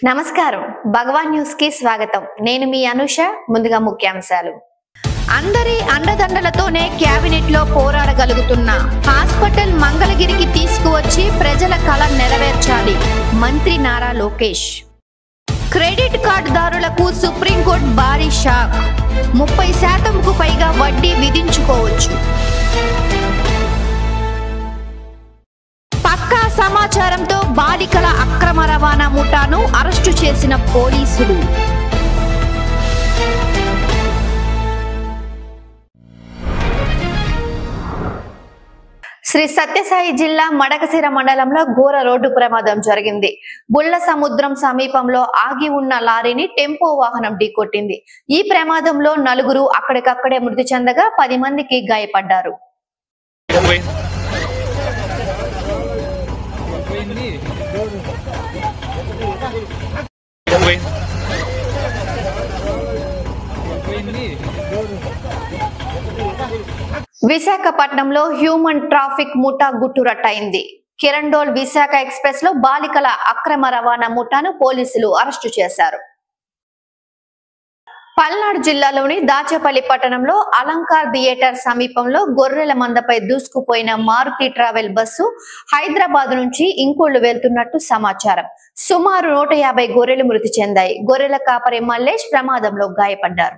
నమస్కారం భగవాన్ న్యూస్ కి స్వాగతం నేను మీ అనుష ముందుగా ముఖ్యాంశాలు అందరి అండదండలతోనే క్యాబినెట్ లో పోరాడగలుగుతున్న హాస్పిటల్ మంగళగిరికి తీసుకువచ్చి ప్రజల కళ నెరవేర్చాలి మంత్రి నారా లోకేష్ క్రెడిట్ కార్డుదారులకు సుప్రీంకోర్టు భారీ షాక్ 30% పైగా వడ్డీ విధించుకోవచ్చు పక్కా సమాచారంతో బాలికల అక్రమ రవాణా ముఠాను అరెస్టు చేసిన పోలీసులు శ్రీ సత్యసాయి జిల్లా మడకశిర మండలంలో ఘోర రోడ్డు ప్రమాదం జరిగింది. బుల్ల సముద్రం సమీపంలో ఆగి ఉన్న లారీని టెంపో వాహనం ఢీకొట్టింది. ఈ ప్రమాదంలో 4 అక్కడికక్కడే మృతి చెందగా 10 మందికి గాయపడ్డారు. విశాఖపట్నంలో హ్యూమన్ ట్రాఫిక్ ముఠా గుట్టురట్టయింది. కిరండోల్ విశాఖ ఎక్స్ప్రెస్ లో బాలికల అక్రమ రవాణా ముఠాను పోలీసులు అరెస్టు చేశారు. పల్నాడు జిల్లాలోని దాచేపల్లి పట్టణంలో అలంకార్ థియేటర్ సమీపంలో గొర్రెల మందపై దూసుకుపోయిన మారుతి ట్రావెల్ బస్సు హైదరాబాద్ నుంచి ఇంకోళ్లు వెళ్తున్నట్టు సమాచారం. సుమారు 150 గొర్రెలు మృతి చెందాయి. గొర్రెల కాపరి మల్లేష్ ప్రమాదంలో గాయపడ్డారు.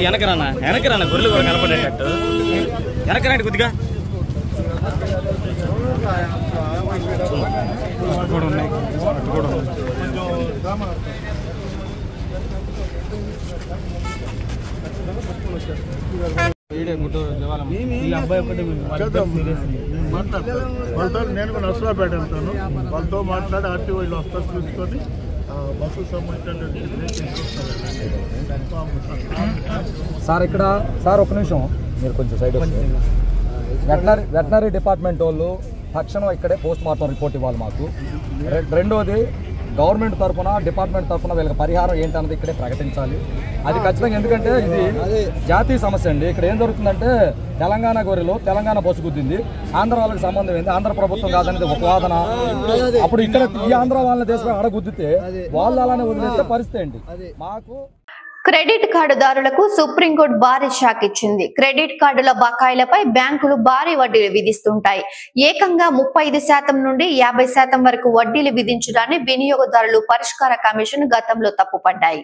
వెనకరానా గొర్రెలు కూడా కనపడేటట్టు వెనకరాండి కొద్దిగా నేను కూడా నర్సరాపేట వెళ్తాను. వాళ్ళతో మాట్లాడి ఆర్టీ వాళ్ళు వస్తారు చూసుకొని బస్సు సార్ ఇక్కడ సార్ ఒక నిమిషం మీరు కొంచెం సైడ్ వెటనరీ డిపార్ట్మెంట్ వాళ్ళు తక్షణం ఇక్కడే పోస్ట్ మార్టం రిపోర్ట్ ఇవ్వాలి మాకు. రెండోది గవర్నమెంట్ తరఫున డిపార్ట్మెంట్ తరఫున వీళ్ళకి పరిహారం ఏంటన్నది ఇక్కడే ప్రకటించాలి. అది ఖచ్చితంగా, ఎందుకంటే ఇది జాతీయ సమస్య అండి. ఇక్కడ ఏం జరుగుతుందంటే తెలంగాణ గొర్రెలు తెలంగాణ బస్సు గుద్దింది, ఆంధ్ర వాళ్ళకి సంబంధం ఏంది, ఆంధ్ర ప్రభుత్వం కాదనేది ఒక వాదన. అప్పుడు ఇక్కడ ఈ ఆంధ్ర వాళ్ళని దేశం అడగుద్దితే వాళ్ళు అలానే వదిలేస్తే పరిస్థితి ఏంటి మాకు. క్రెడిట్ కార్డుదారులకు సుప్రీంకోర్టు భారీ షాక్ ఇచ్చింది. క్రెడిట్ కార్డుల బకాయిలపై బ్యాంకులు భారీ వడ్డీలు విధిస్తుంటాయి. ఏకంగా 35% నుండి 50% వరకు వడ్డీలు విధించడాన్ని వినియోగదారులు పరిష్కార కమిషన్ గతంలో తప్పుపడ్డాయి.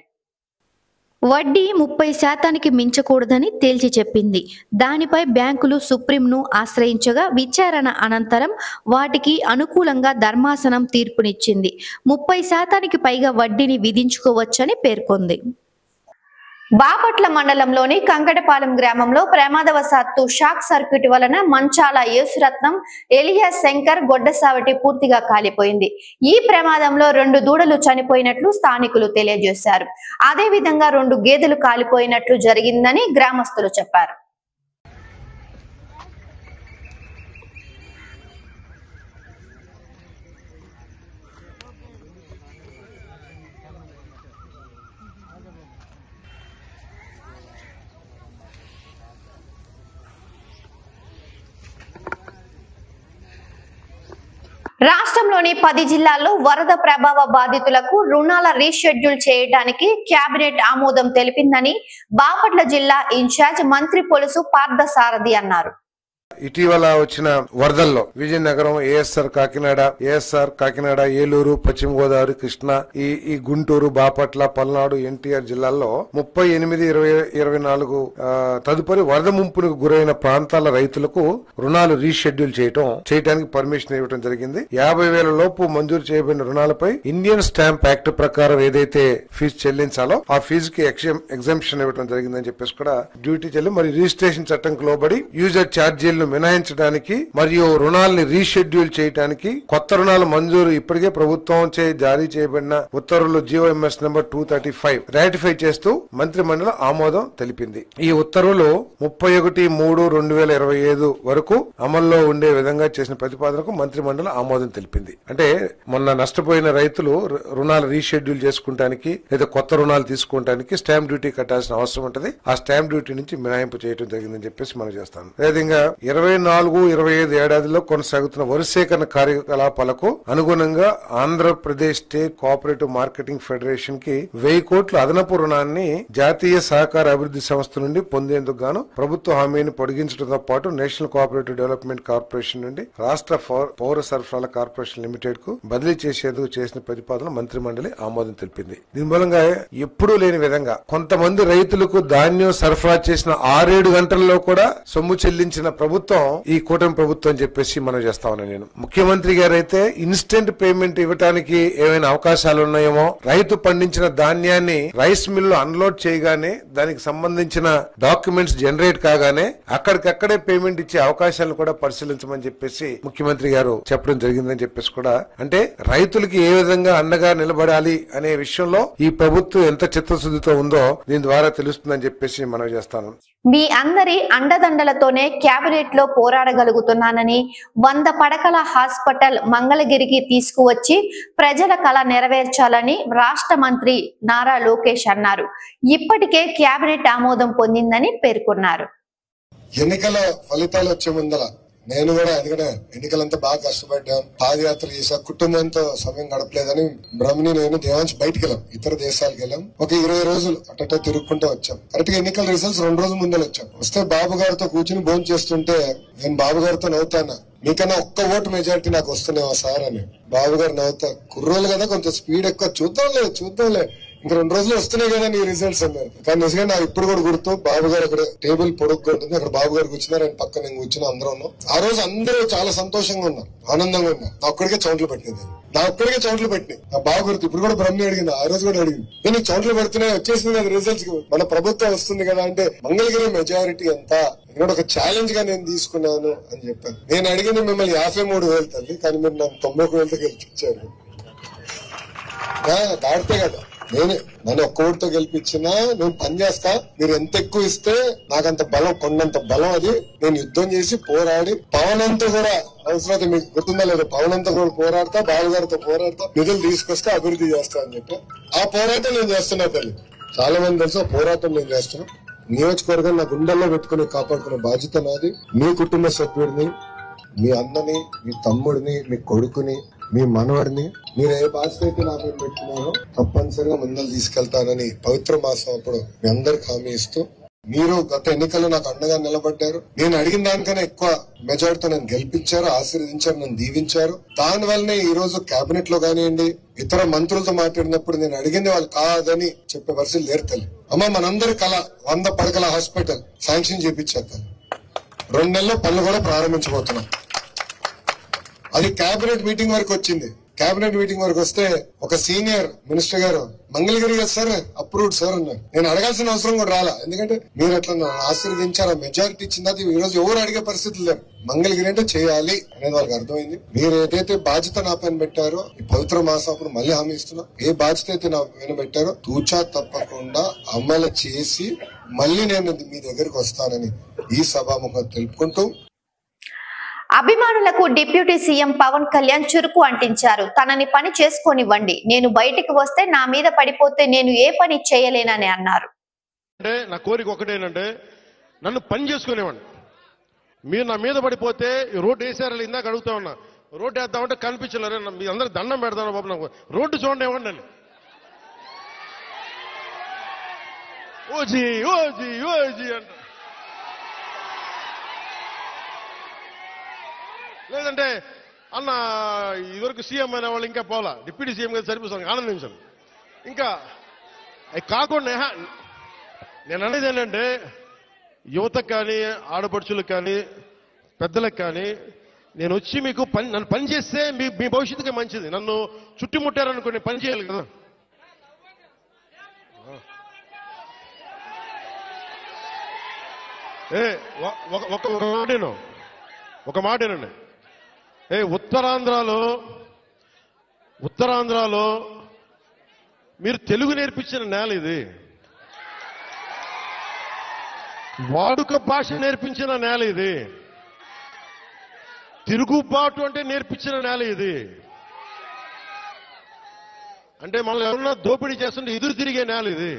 వడ్డీ 30% మించకూడదని తేల్చి చెప్పింది. దానిపై బ్యాంకులు సుప్రీంను ఆశ్రయించగా విచారణ అనంతరం వాటికి అనుకూలంగా ధర్మాసనం తీర్పునిచ్చింది. 30% పైగా వడ్డీని విధించుకోవచ్చని పేర్కొంది. బాపట్ల మండలంలోని కంకటపాలెం గ్రామంలో ప్రమాదవశాత్తు షాక్ సర్క్యూట్ వలన మంచాల యేసురత్నం, ఎలియాస్ శంకర్ గొడ్డసావటి పూర్తిగా కాలిపోయింది. ఈ ప్రమాదంలో 2 దూడలు చనిపోయినట్లు స్థానికులు తెలియజేశారు. అదేవిధంగా 2 గేదెలు కాలిపోయినట్లు జరిగిందని గ్రామస్తులు చెప్పారు. రాష్ట్రంలోని 10 జిల్లాల్లో వరద ప్రభావ బాధితులకు రుణాల రీషెడ్యూల్ చేయడానికి కేబినెట్ ఆమోదం తెలిపిందని బాపట్ల జిల్లా ఇన్ఛార్జ్ మంత్రి పొలుసు పార్థసారథి అన్నారు. ఇటీవల వచ్చిన వరదల్లో విజయనగరం, ఏఎస్ఆర్ కాకినాడ, ఏలూరు, పశ్చిమ గోదావరి, కృష్ణా, ఈ గుంటూరు, బాపట్ల, పల్నాడు, ఎన్టీఆర్ జిల్లాల్లో 38-24 తదుపరి వరద ముంపునకు గురైన ప్రాంతాల రైతులకు రుణాలు రీషెడ్యూల్ చేయడానికి పర్మిషన్ ఇవ్వడం జరిగింది. 50,000 లోపు మంజూరు చేయబడిన రుణాలపై ఇండియన్ స్టాంప్ యాక్ట్ ప్రకారం ఏదైతే ఫీజు చెల్లించాలో ఆ ఫీజుకి ఎగ్జంప్షన్ ఇవ్వడం జరిగిందని చెప్పేసి కూడా డ్యూటీ చెల్లి మరి రిజిస్ట్రేషన్ చట్టంకు లోబడి యూజర్ ఛార్జీలను మినహాయించడానికి మరియు రుణాలని రీషెడ్యూల్ చేయడానికి కొత్త రుణాల మంజూరు ఇప్పటికే ప్రభుత్వం జారీ చేయబడిన ఉత్తర్వులు GOMS నంబర్ 235 రాటిఫై చేస్తూ మంత్రిమండలి ఆమోదం తెలిపింది. ఈ ఉత్తర్వులు 31/3/2025 వరకు అమల్లో ఉండే విధంగా చేసిన ప్రతిపాదనకు మంత్రిమండలి ఆమోదం తెలిపింది. అంటే మొన్న నష్టపోయిన రైతులు రుణాలు రీషెడ్యూల్ చేసుకుంటానికి లేదా కొత్త రుణాలు తీసుకోవడానికి స్టాంప్ డ్యూటీ కట్టాల్సిన అవసరం ఉంటుంది. ఆ స్టాంప్ డ్యూటీ నుంచి మినహాయింపు చేయడం జరిగిందని చెప్పేసి మనం చేస్తాం. అదేవిధంగా 24-25 ఏడాదిలో కొనసాగుతున్న వరి సేకరణ కార్యకలాపాలకు అనుగుణంగా Andhra Pradesh state cooperative marketing federation కి 1000 కోట్ల అదనపు రుణాన్ని జాతీయ సహకార అభివృద్ధి సంస్థ నుండి పొందేందుకు గాను ప్రభుత్వ హామీని పొడిగించడంతో పాటు నేషనల్ కోఆపరేటివ్ డెవలప్మెంట్ కార్పొరేషన్ నుండి రాష్ట్ర పౌర సరఫరాల కార్పొరేషన్ లిమిటెడ్ కు బదిలీ చేసేందుకు చేసిన ప్రతిపాదన మంత్రిమండలి ఆమోదం తెలిపింది. దీని మూలంగా ఎప్పుడూ లేని విధంగా కొంతమంది రైతులకు ధాన్యం సరఫరా చేసిన 6-7 గంటల్లో కూడా సొమ్ము చెల్లించిన ప్రభుత్వం ఈ కూటమి ప్రభుత్వం అని చెప్పేసి మనం చేస్తా ఉన్నాను. నేను ముఖ్యమంత్రి గారు అయితే ఇన్స్టెంట్ పేమెంట్ ఇవ్వడానికి ఏమైనా అవకాశాలు ఉన్నాయేమో, రైతు పండించిన ధాన్యాన్ని రైస్ మిల్ లో అన్లోడ్ చేయగానే దానికి సంబంధించిన డాక్యుమెంట్స్ జనరేట్ కాగానే అక్కడికక్కడే పేమెంట్ ఇచ్చే అవకాశాలను కూడా పరిశీలించమని చెప్పేసి ముఖ్యమంత్రి గారు చెప్పడం జరిగిందని చెప్పేసి కూడా, అంటే రైతులకి ఏ విధంగా అండగా నిలబడాలి అనే విషయంలో ఈ ప్రభుత్వం ఎంత చిత్తశుద్ధితో ఉందో దీని ద్వారా తెలుస్తుందని చెప్పేసి మనం చేస్తాను. మీ అందరి అండదండలతోనే క్యాబినెట్ లో పోరాడగలుగుతున్నానని 100 పడకల హాస్పిటల్ మంగళగిరికి తీసుకువచ్చి ప్రజల కళ నెరవేర్చాలని రాష్ట్ర మంత్రి నారా లోకేష్ అన్నారు. ఇప్పటికే క్యాబినెట్ ఆమోదం పొందిందని పేర్కొన్నారు. ఎన్నికల ఫలితాలు వచ్చే ముందర నేను కూడా ఎందుకంటే ఎన్నికలంతా బాగా కష్టపడ్డాం, పాదయాత్ర చేసా, కుటుంబంతో సమయం గడపలేదని బ్రహ్మని నేను దేవాంశ్ బయటకు వెళ్ళాం, ఇతర దేశాలకు వెళ్ళాం. ఒక 20 రోజులు అట్ట తిరుగుకుంటూ వచ్చాం. కరెక్ట్ గా ఎన్నికల రిజల్ట్స్ 2 రోజుల ముందే వచ్చాం. వస్తే బాబు గారితో కూర్చుని భోజనం చేస్తుంటే నేను బాబు గారితో నవ్వుతాను, మీకన్నా ఒక్క ఓటు మెజారిటీ నాకు వస్తున్నావా సార్ అని. బాబు గారు నవ్వుతా, కుర్రోలు కదా కొంచెం స్పీడ్ ఎక్కువ, చూద్దాంలే ఇంకా 2 రోజులు వస్తున్నాయి కదా నీ రిజల్ట్స్ అన్నారు. కానీ నిజంగా నాకు ఇప్పుడు కూడా గుర్తు, బాబు గారు అక్కడ టేబుల్ పొడుగ్గా ఉంటుంది, అక్కడ బాబు గారు కూర్చున్నారు, ఆయన పక్కన నేను కూర్చున్నా, అందరూ ఉన్నాం. ఆ రోజు అందరూ చాలా సంతోషంగా ఉన్నారు, ఆనందంగా ఉన్నారు. నా ఒక్కడికే చోట్ల పెట్టింది, నా బాగా గుర్తు. ఇప్పుడు కూడా బ్రహ్మ అడిగింది, ఆ రోజు కూడా అడిగింది, నేను చోట్ల పెడుతున్నాయి వచ్చేసింది కదా రిజల్ట్స్, మన ప్రభుత్వం వస్తుంది కదా అంటే మంగళగిరి మెజారిటీ ఎంత ఇక్కడ ఒక ఛాలెంజ్ గా నేను తీసుకున్నాను అని చెప్పాను. నేను అడిగింది మిమ్మల్ని 53,000 తల్లి, కానీ మీరు నన్ను 91,000తో గెలిపించారు. దాడితే కదా నన్ను ఒక్క ఓటుతో గెలిపించినా నేను పని చేస్తా, మీరు ఎంత ఎక్కువ ఇస్తే నాకంత బలం, కొండంత బలం. అది నేను యుద్ధం చేసి పోరాడి పవన్ అంతా కూడా అవసరం మీకు గుర్తుందా లేదా, పవన్ అంతా కూడా పోరాడతా, బాబు గారితో పోరాడతా, నిధులు తీసుకొస్తే అభివృద్ధి చేస్తా అని చెప్పి ఆ పోరాటం నేను చేస్తున్నా తల్లి. చాలా మంది తెలుసు ఆ పోరాటం నేను చేస్తున్నా. నియోజకవర్గం నా గుండెల్లో పెట్టుకుని కాపాడుకునే బాధ్యత నాది. మీ కుటుంబ సభ్యుడిని, మీ అన్నని, మీ తమ్ముడిని, మీ కొడుకుని, మీ మనవడిని మీరు ఏ బాధ్యత అయితే నాకు పెట్టుకున్నారో తప్పనిసరిగా ముందలు తీసుకెళ్తానని పవిత్ర మాసం అప్పుడు మీ అందరికి హామీ ఇస్తూ, మీరు గత ఎన్నికల్లో నాకు అండగా నిలబడ్డారు. నేను అడిగిన దానికన్నా ఎక్కువ మెజారిటీతో నన్ను గెలిపించారు, ఆశీర్వదించారు, నన్ను దీవించారు. దానివల్లనే ఈ రోజు కేబినెట్ లో కానివ్వండి, ఇతర మంత్రులతో మాట్లాడినప్పుడు నేను అడిగింది వాళ్ళు కాదని చెప్పే పరిస్థితి లేరు తల్లి. అమ్మ మనందరి కళ 100 పడకల హాస్పిటల్ శాంక్షన్ చేయించారు తల్లి. 2 నెలల్లో పనులు కూడా ప్రారంభించబోతున్నాం. అది కేబినెట్ మీటింగ్ వరకు వచ్చింది. కేబినెట్ మీటింగ్ వరకు వస్తే ఒక సీనియర్ మినిస్టర్ గారు మంగళగిరి కదా సార్ అప్రూవ్డ్ సార్ అన్నారు. నేను అడగాల్సిన అవసరం కూడా రాలా, ఎందుకంటే మీరు అట్లా ఆశీర్వదించారు, మెజారిటీ ఇచ్చింది. అది ఈ రోజు ఎవరు అడిగే పరిస్థితి లేరు. మంగళగిరి అంటే చేయాలి అనేది వాళ్ళకి అర్థమైంది. మీరు ఏదైతే బాధ్యత నా పైన పెట్టారో ఈ పవిత్ర మాసం అప్పుడు మళ్ళీ హామీ ఇస్తున్నా, ఏ బాధ్యత అయితే నా పైన పెట్టారో తూచా తప్పకుండా అమలు చేసి మళ్ళీ నేను మీ దగ్గరికి వస్తానని ఈ సభాముఖంగా తెలుపుకుంటూ, అభిమానులకు డిప్యూటీ సీఎం పవన్ కళ్యాణ్ చురుకు అంటించారు. తనని పని చేసుకోనివ్వండి, నేను బయటికి వస్తే నా మీద పడిపోతే నేను ఏ పని చేయలేనని అన్నారు. అంటే నా కోరిక ఒకటేనంటే నన్ను పని చేసుకునేవాడిని. మీరు నా మీద పడిపోతే రోడ్డు వేసారని ఇందాక అడుగుతా ఉన్నా, రోడ్డు వేద్దామంటే కనిపించలేరు. మీ అందరూ దండం పెడతాను బాబు, నాకు రోడ్డు చూడండి ఇవ్వండి అని. ఓజీ ఓజీ ఓజీ అంట. లేదంటే అన్న ఇదివరకు సీఎం అయిన వాళ్ళు ఇంకా పోలా, డిప్యూటీ సీఎం గారు సరిపోతాను, ఆనందించాను. ఇంకా అవి కాకుండా నేను అనేది ఏంటంటే యువతకు కానీ, ఆడపడుచులకు కానీ, పెద్దలకు కానీ, నేను వచ్చి మీకు నన్ను పని చేస్తే మీ భవిష్యత్తుకే మంచిది. నన్ను చుట్టుముట్టారనుకోండి, పని చేయాలి కదా. ఒక మాటేనండి. ఉత్తరాంధ్రలో మీరు తెలుగు నేర్పించిన నేల ఇది, వాడుక భాష నేర్పించిన నేల ఇది, తిరుగుబాటు అంటే నేర్పించిన నేల ఇది. అంటే మళ్ళీ ఎవరన్నా దోపిడీ చేస్తుంటే ఎదురు తిరిగే నేల ఇది.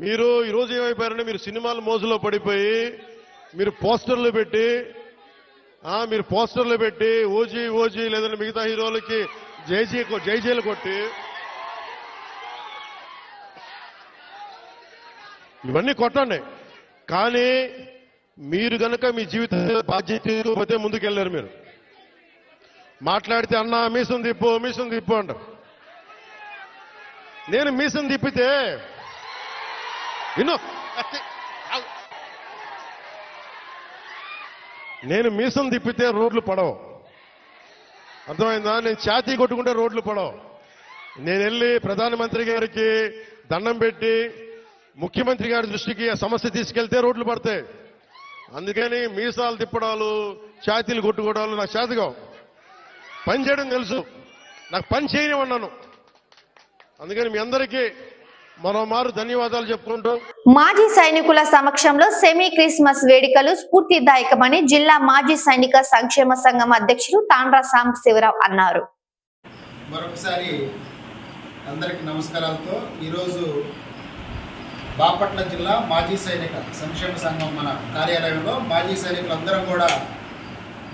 మీరు ఈరోజు ఏమైపోయారంటే, మీరు సినిమాల మోజులో పడిపోయి మీరు పోస్టర్లు పెట్టి ఓజీ లేదంటే మిగతా హీరోలకి జైజీలు కొట్టి ఇవన్నీ కొట్టండి. కానీ మీరు గనక మీ జీవితంలో బాధ్యత తీసుకోకపోతే ముందుకెళ్ళారు. మీరు మాట్లాడితే అన్నా మీసం తిప్పు అంటారు. నేను మీసం తిప్పితే రోడ్లు పడవు, అర్థమైందా? నేను ఛాతీ కొట్టుకుంటే రోడ్లు పడవు. నేను వెళ్ళి ప్రధానమంత్రి గారికి దండం పెట్టి ముఖ్యమంత్రి గారి దృష్టికి ఆ సమస్య తీసుకెళ్తే రోడ్లు పడతాయి. అందుకని మీసాలు తిప్పడాలు, ఛాతీలు కొట్టుకోవడాలు నాకు చేతగా. పని చేయడం తెలుసు, నాకు పని చేయనివన్నాను. అందుకని మీ అందరికీ మరోమారు ధన్యవాదాలు చెప్పుకుంటూ, మాజీ సైనికుల సమక్షంలో సెమీ క్రిస్మస్ వేడుకలు స్ఫూర్తిదాయకమని జిల్లా మాజీ సైనిక సంక్షేమ సంఘం అధ్యక్షులు తాండ్రా సాంబశివరావు అన్నారు. మరొకసారి అందరికీ నమస్కారాలతో ఈరోజు బాపట్ల జిల్లా మాజీ సైనిక సంక్షేమ సంఘం మన కార్యాలయంలో మాజీ సైనికులందరం కూడా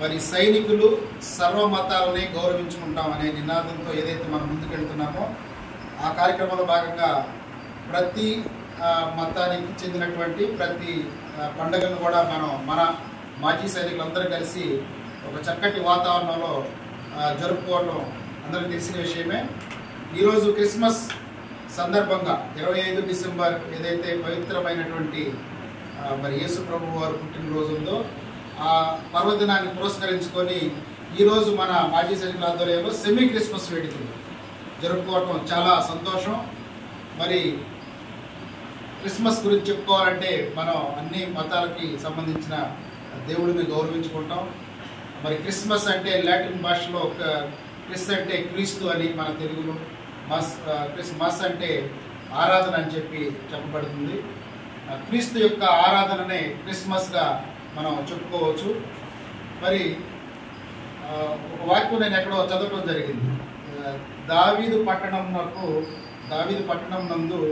మరి సైనికులు సర్వమతాలని గౌరవించుకుంటాం అనే నినాదంతో ఏదైతే మనం ముందుకెళ్తున్నామో ఆ కార్యక్రమంలో భాగంగా ప్రతి మతానికి చెందినటువంటి ప్రతి పండుగను కూడా మన మాజీ సైనికులందరూ కలిసి ఒక చక్కటి వాతావరణంలో జరుపుకోవడం అందరికీ తెలిసిన విషయమే. ఈరోజు క్రిస్మస్ సందర్భంగా 25 డిసెంబర్ ఏదైతే పవిత్రమైనటువంటి మరి యేసు ప్రభు వారు పుట్టినరోజు ఉందో ఆ పర్వదినాన్ని పురస్కరించుకొని ఈరోజు మన మాజీ సైనికుల ఆధ్వర్యంలో సెమీ క్రిస్మస్ వేడుకలు జరుపుకోవటం చాలా సంతోషం. మరి క్రిస్మస్ గురించి చెప్పుకోవాలంటే మనం అన్ని మతాలకి సంబంధించిన దేవుడిని గౌరవించుకుంటాం. మరి క్రిస్మస్ అంటే లాటిన్ భాషలో క్రిస్ అంటే క్రీస్తు అని, మన తెలుగులో మస్ అంటే ఆరాధన అని చెప్పబడుతుంది. క్రీస్తు యొక్క ఆరాధననే క్రిస్మస్గా మనం చెప్పుకోవచ్చు. మరి ఒక వాక్యం నేను ఎక్కడో చదవడం జరిగింది. దావీదు పట్టణం నందు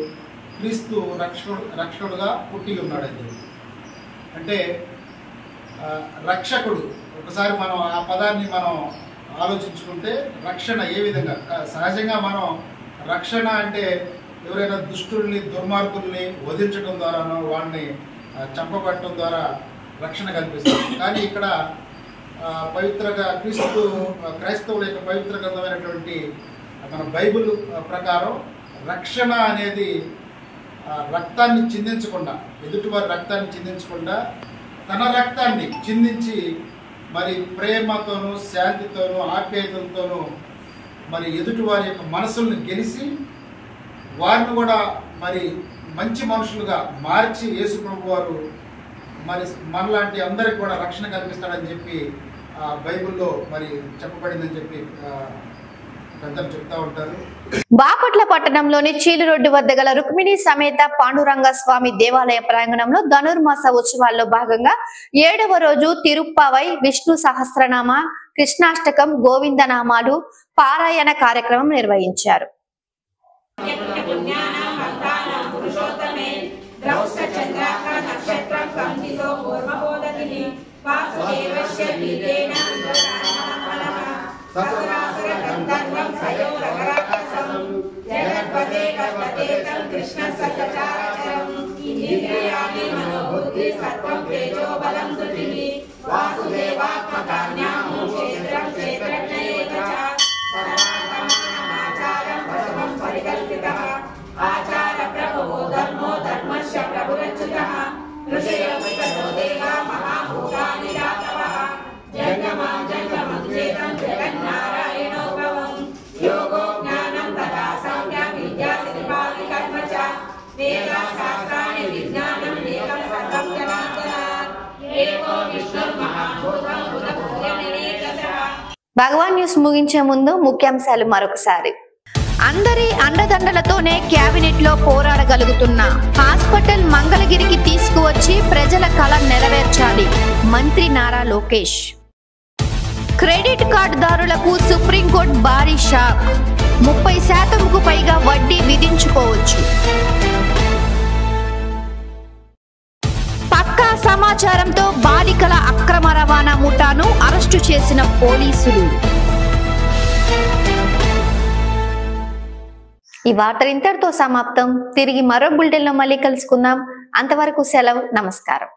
క్రీస్తు రక్షకుడుగా పుట్టి ఉన్నాడు. అంటే రక్షకుడు. ఒకసారి మనం ఆ పదాన్ని మనం ఆలోచించుకుంటే రక్షణ ఏ విధంగా, సహజంగా మనం రక్షణ అంటే ఎవరైనా దుష్టుల్ని దుర్మార్గుల్ని వధించడం ద్వారానో వాళ్ళని చంపబట్టడం ద్వారా రక్షణ కల్పిస్తుంది. కానీ ఇక్కడ పవిత్రగా క్రైస్తవుల యొక్క పవిత్ర గ్రంథమైనటువంటి మన బైబిల్ ప్రకారం రక్షణ అనేది రక్తాన్ని చిందించకుండా, ఎదుటివారి రక్తాన్ని చిందించకుండా తన రక్తాన్ని చిందించి మరి ప్రేమతోనూ శాంతితోనూ ఆప్యాయతలతోనూ మరి ఎదుటివారి యొక్క మనసుల్ని గెలిచి వారిని కూడా మరి మంచి మనుషులుగా మార్చి యేసు ప్రభు వారు మరి మనలాంటి అందరికి కూడా రక్షణ కల్పిస్తాడని చెప్పి బైబిల్లో మరి చెప్పబడిందని చెప్పి పెద్దలు చెప్తా ఉంటారు. బాపట్ల పట్టణంలోని చీలు రోడ్డు వద్ద గల రుక్మిణి సమేత పాండురంగ స్వామి దేవాలయ ప్రాంగణంలో ధనుర్మాస ఉత్సవాల్లో భాగంగా 7వ రోజు తిరుప్పావై, విష్ణు సహస్రనామ, కృష్ణాష్టకం, గోవిందనామాలు పారాయణ కార్యక్రమం నిర్వహించారు. భగవాన్ న్యూస్ ముగించే ముందు ముఖ్యాంశాలు మరొకసారి. అందరి అండదండలతోనే క్యాబినెట్ లో పోరాడగలుగుతున్న హాస్పిటల్ మంగళగిరికి తీసుకువచ్చి ప్రజల కళ నెరవేర్చాలి మంత్రి నారా లోకేష్. క్రెడిట్ కార్డుదారులకు సుప్రీంకోర్టు భారీ షాక్, 30% పైగా వడ్డీ విధించుకోవచ్చు. పక్కా సమాచారంతో బాలికల అక్రమ రవాణా ముఠాను అరెస్టు చేసిన పోలీసులు. ఈ వార్తలు ఇంతటితో సమాప్తం. తిరిగి మరో బులెటిన్లో మళ్ళీ కలుసుకుందాం. అంతవరకు సెలవు. నమస్కారం.